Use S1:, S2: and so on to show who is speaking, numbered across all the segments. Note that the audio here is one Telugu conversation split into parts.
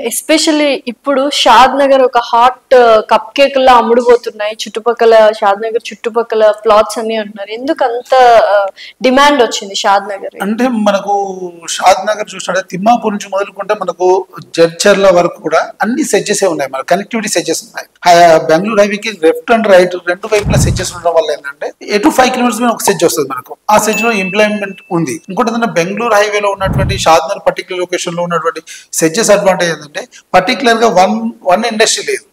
S1: ఎస్పెషల్లీ ఇప్పుడు షాద్ నగర్ ఒక హాట్ కప్ కేక్ లా అమ్ముడుపోతున్నాయి. చుట్టుపక్కల షాద్ నగర్ చుట్టుపక్కల ప్లాట్స్ అన్ని అంటున్నారు. ఎందుకు అంత డిమాండ్ వచ్చింది షాద్ నగర్?
S2: అంటే మనకు షాద్ నగర్ చూసినట్టే తిమ్మాపూర్ నుంచి మొదలుకుంటే మనకు జడ్చర్ల వరకు కూడా అన్ని సెడ్జెస్ ఉన్నాయి. మన కనెక్టివిటీ సెడ్జెస్ ఉన్నాయి. బెంగళూరు హైవేకి లెఫ్ట్ అండ్ రైట్ రెండు వైపులా సెడ్జెస్ ఉండడం వల్ల ఏంటంటే ఎటు 5 కిలోమీటర్స్ మీద ఒక సెడ్జ్ వస్తుంది మనకు. ఆ సెడ్జ్ లో ఎంప్లాయ్మెంట్ ఉంది. ఇంకోటి ఏంటంటే బెంగళూరు హైవేలో ఉన్నటువంటి షాద్ నగర్ పర్టికులర్ లొకేషన్ లో ఉన్నటువంటి సెడ్జెస్ అడ్వాంటేజ్ ఏంటంటే పర్టికులర్ గా వన్ ఇండస్ట్రీ లేదు.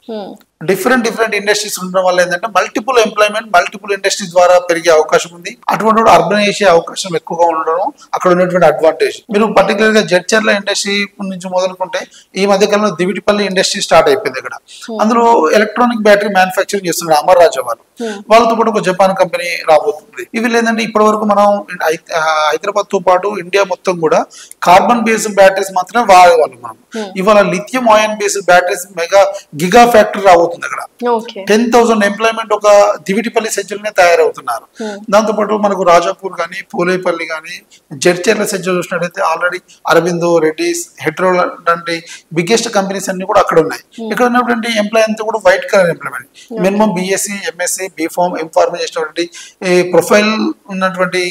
S2: డిఫరెంట్ ఇండస్ట్రీస్ ఉండడం వల్ల ఏంటంటే మల్టిపుల్ ఎంప్లాయ్మెంట్ మల్టిపుల్ ఇండస్ట్రీస్ ద్వారా పెరిగే అవకాశం ఉంది. అటువంటి అర్బన్ చేసే అవకాశం ఎక్కువగా ఉండడం అక్కడ ఉన్నటువంటి అడ్వాంటేజ్. మీరు పర్టికులర్ గా జడ్చర్ల ఇండస్ట్రీ నుంచి మొదలుకుంటే ఈ మధ్య కాలంలో దివిటిపల్లి ఇండస్ట్రీ స్టార్ట్ అయిపోయింది ఇక్కడ. అందులో ఎలక్ట్రానిక్ బ్యాటరీ మ్యానుఫ్యాక్చరింగ్ చేస్తున్నారు అమర్ రాజా వాళ్ళు. వాళ్ళతో పాటు ఒక జపాన్ కంపెనీ రాబోతుంది. ఇవి లేదంటే ఇప్పటి వరకు మనం హైదరాబాద్ తో పాటు ఇండియా మొత్తం కూడా కార్బన్ బేస్డ్ బ్యాటరీస్ మాత్రమే వాడేవాళ్ళం మనం. ఇవాళ lithium ion based batteries giga factory రాబోతుంది అక్కడ. 10,000 ఎంప్లాయ్మెంట్ ఒక దివిటిపల్లి సెంచరీనే తయారవుతున్నారు. దాంతో పాటు మనకు రాజాపూర్ కానీ పోలేపల్లి కానీ జడ్చర్ల సెంచరీ చూసినట్టయితే ఆల్రెడీ అరబిందో, రెడ్డిస్, హెట్రో లాంటి బిగ్గెస్ట్ కంపెనీస్ అన్ని కూడా అక్కడ ఉన్నాయి. ఇక్కడ ఉన్నటువంటి ఎంప్లాయ్ అంతా కూడా white collar employment. Minimum BSc, MSc, BPharm, MPharm చేసినటువంటి ప్రొఫైల్ ఉన్నటువంటి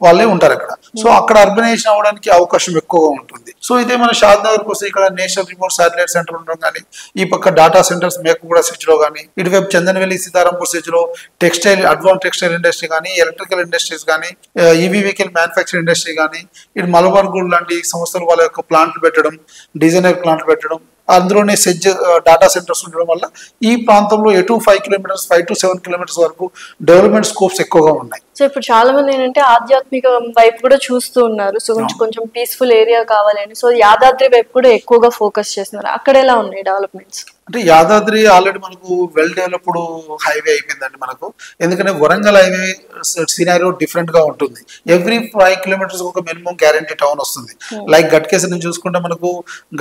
S2: వాళ్ళే ఉంటారు అక్కడ. సో అక్కడ అర్బనైజేషన్ అవ్వడానికి అవకాశం ఎక్కువగా ఉంటుంది. సో ఇదే మన షాద్ నగర్కి వస్తే ఇక్కడ నేషనల్ రిమోట్ శాటిలైట్ సెంటర్ ఉండడం కానీ, ఈ పక్క డాటా సెంటర్స్ మేకగూడ స్విచ్ లో కానీ, ఇటువైపు చందనవెల్లి సీతారాంపూర్ స్విచ్ లో అడ్వాన్స్ టెక్స్టైల్ ఇండస్ట్రీ కానీ, ఎలక్ట్రికల్ ఇండస్ట్రీస్ కానీ, ఈవీ వెహికల్ మ్యానుఫ్యాక్చరింగ్ ఇండస్ట్రీ కానీ, ఇటు మలబార్ గోల్డ్ లాంటి సంస్థలు వాళ్ళ యొక్క ప్లాంట్లు పెట్టడం, డిజైనర్ ప్లాంట్లు పెట్టడం, అందులోనే సెజ్ డాటా సెంటర్స్ ఉండడం వల్ల ఈ ప్రాంతంలో ఎటు 5 కిలోమీటర్స్ 5 to 7 కిలోమీటర్స్ వరకు డెవలప్మెంట్ స్కోప్స్ ఎక్కువగా ఉన్నాయి.
S1: సో ఇప్పుడు చాలా మంది ఏంటంటే ఆధ్యాత్మిక వైపు కూడా చూస్తూ ఉన్నారు. సో కొంచెం పీస్ఫుల్ ఏరియా కావాలని సో యాదాద్రి వైపు కూడా ఎక్కువగా ఫోకస్ చేస్తున్నారు. అక్కడ ఎలా ఉన్నాయి డెవలప్మెంట్స్?
S2: అంటే యాదాద్రి ఆల్రెడీ మనకు వెల్ డెవలప్డ్ హైవే అయిపోయిందండి మనకు. ఎందుకంటే వరంగల్ హైవే సినారియో డిఫరెంట్ గా ఉంటుంది. ఎవ్రీ 5 కిలోమీటర్స్ ఒక మినిమం గ్యారంటీ టౌన్ వస్తుంది. లైక్ గట్కేసర్ నుంచి చూసుకుంటే మనకు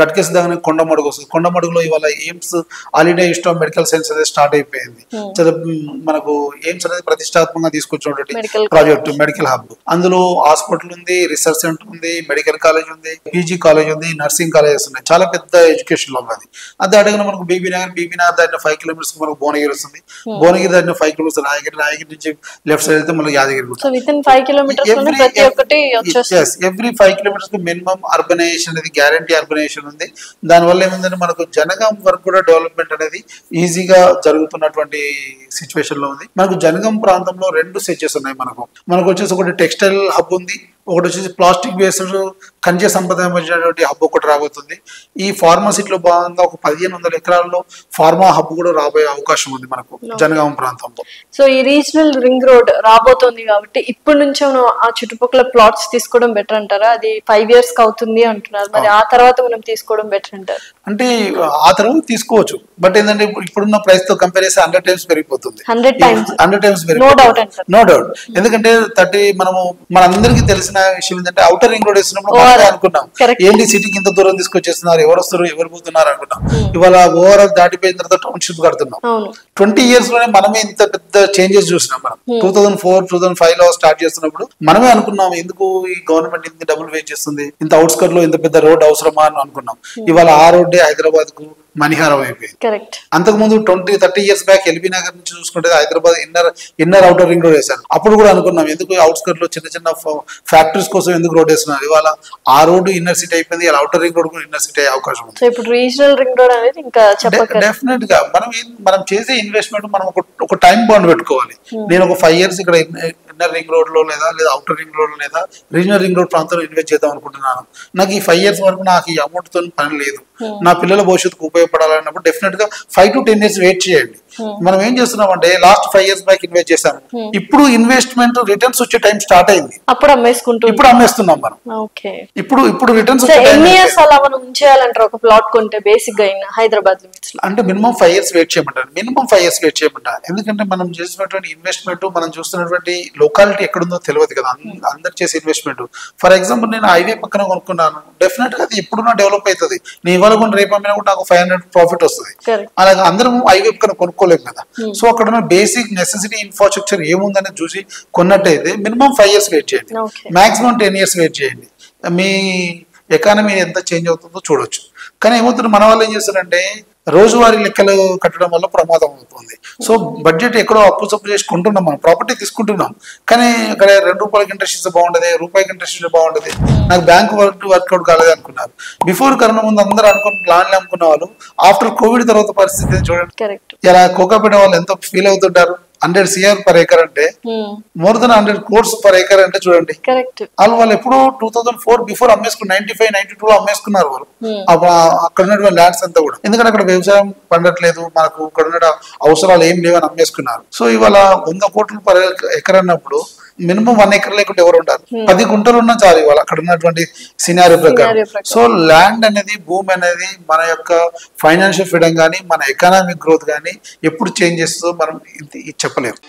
S2: గట్కేసర్ దగ్గర కొండమడుగు వస్తుంది. కొండమడుగులో ఇవాళ AIIMS all India institute of medical science అనేది స్టార్ట్ అయిపోయింది. మనకు ఎయిమ్స్ అనేది ప్రతిష్టాత్మకంగా తీసుకొచ్చినటువంటి ప్రాజెక్ట్ మెడికల్ హబ్. అందులో హాస్పిటల్ ఉంది, రీసెర్చ్ సెంటర్ ఉంది, మెడికల్ కాలేజ్ ఉంది, పీజీ కాలేజ్ ఉంది, నర్సింగ్ కాలేజెస్ ఉన్నాయి. చాలా పెద్ద ఎడ్యుకేషన్ లో ఉంది. అంతే అడిగిన మనకు బీబీ నగర్ దాటిన 5 కిలోమీటర్స్ మనకు భువనగిరి వస్తుంది. భువనగిరి దాటిన 5 కిలోమీటర్స్ రాయగిరి నుంచి లెఫ్ట్ సైడ్ అయితే మనకి Yadagiri. Every 5 kilometres minimum urbanisation అనేది గ్యారంటీ అర్బనైజేషన్ ఉంది. దానివల్ల ఏముందంటే మనకు జనగాం వరకు కూడా డెవలప్మెంట్ అనేది ఈజీగా జరుగుతున్నటువంటి సిచ్యువేషన్ లో ఉంది. మనకు జనగాం ప్రాంతంలో 2 సెడ్జెస్ ఉన్నాయి. మనకు వచ్చేసి ఒకటి టెక్స్టైల్ హబ్ ఉంది, ఒకటి వచ్చేసి ప్లాస్టిక్ బేస్డ్ ఖనిజ సంపదటువంటి హబ్ ఒకటి రాబోతుంది. ఈ ఫార్మసిటీలో భాగంగా ఒక 1500 ఎకరాల్లో ఫార్మా హబ్ కూడా రాబోయే అవకాశం ఉంది మనకు జనగాం ప్రాంతంలో.
S1: సో ఈ రీజనల్ రింగ్ రోడ్ రాబోతోంది కాబట్టి ఇప్పటి నుంచే మనం ఆ చుట్టుపక్కల ప్లాట్స్ తీసుకోవడం బెటర్ అంటారా? అది 5 years కి అవుతుంది అంటున్నారు. మరి ఆ తర్వాత మనం తీసుకోవడం బెటర్ అంటారు?
S2: అంటే ఆ తర్వాత తీసుకోవచ్చు. బట్ ఏంటంటే ఇప్పుడున్న ప్రైస్ తో కంపేర్ చేస్తే 100 times పెరిగిపోతుంది. 100 times పెరిగిపోతుంది. No doubt. ఎందుకంటే మనందరికీ తెలిసిన విషయం ఏంటంటే ఔటర్ రింగ్ రోడ్ వేసినప్పుడు అనుకున్నాం ఏంటి సిటీకి ఇంత దూరం తీసుకొచ్చేస్తున్నారు, ఎవరు వస్తారు ఎవరు పోతున్నారు అనుకున్నాం. ఇవాళ ఓవరాల్ దాటిపోయిన తర్వాత టౌన్షిప్ కడుతున్నాం. 20 years లోనే మనమే ఇంత పెద్ద చేంజెస్ చూసినాం. మనం 2004-2005 లో స్టార్ట్ చేస్తున్నప్పుడు మనమే అనుకున్నాం ఎందుకు ఈ గవర్నమెంట్ ఇంత డబ్బులు వేస్ట్ చేస్తుంది, ఇంత అవుట్స్కట్ లో ఇంత పెద్ద రోడ్ అవసరమా అని అనుకున్నాం. ఇవాళ ఆ రోడ్డే హైదరాబాద్ కు మణిహారం అయిపోయింది. అంతకుముందు 20-30 years బ్యాక్ ఎల్బీ నగర్ నుంచి చూసుకుంటే Hyderabad inner outer ring road వేశారు. అప్పుడు కూడా అనుకున్నాం ఎందుకు అవుట్స్కట్ లో చిన్న చిన్న ఫ్యాక్టరీస్ కోసం ఎందుకు రోడ్ వేస్తున్నారు. ఇవాళ ఆ రోడ్ ఇన్నర్ సిటీ అయిపోయింది. అవుటర్ రింగ్ రోడ్ కూడా ఇన్నర్ సిటీ అయ్యే అవకాశం ఉంది.
S1: ఇప్పుడు రీజనల్ రింగ్ రోడ్ అనేది ఇంకా
S2: డెఫినెట్ గా మనం చేసే ఇన్వెస్ట్మెంట్ మనం ఒక టైం బాండ్ పెట్టుకోవాలి. నేను ఒక 5 years ఇక్కడ ఇన్నర్ రింగ్ రోడ్ లో లేదా అవుటర్ రింగ్ రోడ్ లేదా రీజనల్ రింగ్ రోడ్ ప్రాంతంలో ఇన్వెస్ట్ చేద్దాం అనుకుంటున్నాను. నాకు ఈ 5 years వరకు నాకు ఈ అమౌంట్ తో పని లేదు, నా పిల్లల భవిష్యత్తుకు ఉపయోగపడాలన్నప్పుడు డెఫినెట్ గా 5 to 10 years వెయిట్ చేయండి. మనం ఏం చేస్తున్నాం అంటే లాస్ట్ 5 years బ్యాక్ ఇన్వెస్ట్ చేశాను, ఇప్పుడు ఇన్వెస్ట్మెంట్ రిటర్న్స్ వచ్చే టైం స్టార్ట్ అయింది, ఇప్పుడు అమ్మేస్తున్నాం మనం. ఇప్పుడు రిటర్న్స్
S1: ఉంచేయాలంటారు ఒక ప్లాట్ కొంటే బేసిక్ గా హైదరాబాద్ లిమిట్స్ లో
S2: అంటే మినిమం 5 years వెయిట్ చేయమంటారు. ఎందుకంటే మనం చేసినటువంటి ఇన్వెస్ట్మెంట్ మనం చూస్తున్నటువంటి లొకాలిటీ ఎక్కడుందో తెలియదు కదా అందరు చేసే ఇన్వెస్ట్మెంట్. ఫర్ ఎగ్జాంపుల్ నేను హైవే పక్కన కొనుక్కున్నాను, డెఫినెట్ గా అది ఎప్పుడున్నా డెవలప్ అవుతుంది. నీ ఇవాళ కూడా రేపు అమ్మినా కూడా నాకు 500 ప్రాఫిట్ వస్తుంది. అలాగే అందరం హైవే పక్కన కొనుక్కోలేము కదా. సో అక్కడ ఉన్న బేసిక్ నెసెసిటీ ఇన్ఫ్రాస్ట్రక్చర్ ఏముందని చూసి కొన్నట్టయితే మినిమం 5 years వెయిట్ చేయండి, మాక్సిమం 10 years వెయిట్ చేయండి. మీ ఎకానమీ ఎంత చేంజ్ అవుతుందో చూడొచ్చు. కానీ ఏమవుతుంది, మన వాళ్ళు ఏం చేస్తారంటే రోజువారీ లెక్కలు కట్టడం వల్ల ప్రమాదం అవుతుంది. సో బడ్జెట్ ఎక్కడో అప్పు సప్పు చేసి కొంటున్నాం, మనం ప్రాపర్టీ తీసుకుంటున్నాం, కానీ అక్కడ ₹2 ఇంట్రెస్ట్ ఇస్తే బాగుంటది, రూపాయికి ఇంట్రెస్ట్ ఇస్తే బాగుంటది, నాకు బ్యాంక్ వర్కౌట్ కాలేదు అనుకున్నారు. బిఫోర్ కరోనా ముందు అందరూ అనుకుని ప్లాన్లు అమ్ముకున్న వాళ్ళు ఆఫ్టర్ కోవిడ్ తర్వాత పరిస్థితి చూడండి.
S1: కరెక్ట్.
S2: ఇలా కోకాపేట వాళ్ళు ఎంతో ఫీల్ అవుతుంటారు. 100 CR per acre అంటే more than 100 crores per acre అంటే చూడండి.
S1: కరెక్ట్.
S2: వాళ్ళు ఎప్పుడు 2004 బిఫోర్ అమ్మేసుకున్నారు, 95, 92 లో అమ్మేసుకున్నారు వాళ్ళు అక్కడ ఉన్నటువంటి ల్యాండ్స్ అంతా కూడా. ఎందుకంటే అక్కడ వ్యవసాయం పండట్లేదు, మనకు ఇక్కడ ఉన్న అవసరాలు ఏం లేవని అమ్మేసుకున్నారు. సో ఇవాళ 100 కోట్లు per acre అన్నప్పుడు మినిమం 1 acre లేకుంటే ఎవరు ఉంటారు, 10 గుంటలు ఉన్నా చాలు ఇవాళ అక్కడ ఉన్నటువంటి సినారియో ప్రకారం. సో ల్యాండ్ అనేది, భూమి అనేది మన యొక్క ఫైనాన్షియల్ ఫ్రీడమ్ కానీ మన ఎకనామిక్ గ్రోత్ కానీ ఎప్పుడు చేంజ్ చేస్తుందో మనం చెప్పలేము.